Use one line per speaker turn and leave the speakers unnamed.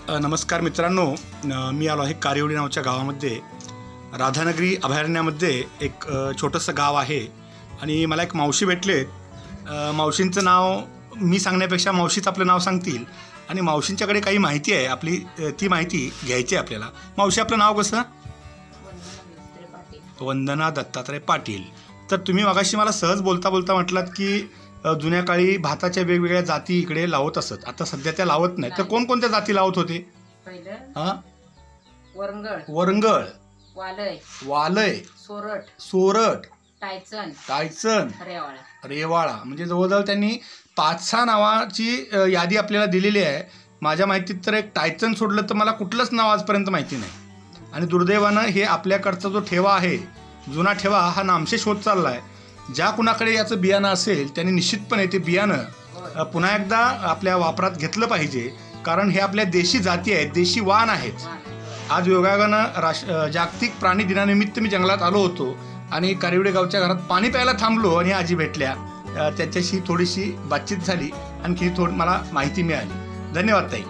नमस्कार मित्रांनो, मी आलो आहे कारिवडी नावाच्या गावामध्ये. राधानगरी अभयारण्यामध्ये एक छोटंसं गाव आहे आणि मला एक मावशी भेटलेत. मावशींचं नाव मी सांगण्यापेक्षा मावशीच आपलं नाव सांगतील आणि मावशींच्याकडे काही माहिती आहे, आपली ती माहिती घ्यायची आहे आपल्याला. मावशी, आपलं नाव कसं? वंदना दत्तात्रय पाटील. तर तुम्ही मगाशी मला सहज बोलता बोलता म्हटलात की जुन्या काळी भाताच्या वेगवेगळ्या जाती इकडे लावत असत, आता सध्या त्या लावत नाही. तर कोणकोणत्या जाती लावत होते? वरंगळ, वालय, सोरट, टायचन, रेवाळा. म्हणजे जवळजवळ त्यांनी 5-6 नावाची यादी आपल्याला दिलेली आहे. माझ्या माहितीत तर एक टायचन सोडलं तर मला कुठलंच नाव आजपर्यंत माहिती नाही. आणि दुर्दैवानं हे आपल्याकडचा जो ठेवा आहे, जुना ठेवा, हा नामशेष होत चालला आहे. ज्या कुणाकडे याचं बियाणं असेल त्यांनी निश्चितपणे ते बियाणं पुन्हा एकदा आपल्या वापरात घेतलं पाहिजे, कारण हे आपल्या देशी जाती आहेत, देशी वाण आहेत. आज योगायोगानं जागतिक प्राणी दिनानिमित्त मी जंगलात आलो होतो आणि कारिवडे गावच्या घरात पाणी प्यायला थांबलो आणि आजी भेटल्या. त्यांच्याशी थोडीशी बातचीत झाली, आणखी मला माहिती मिळाली. धन्यवाद ताई.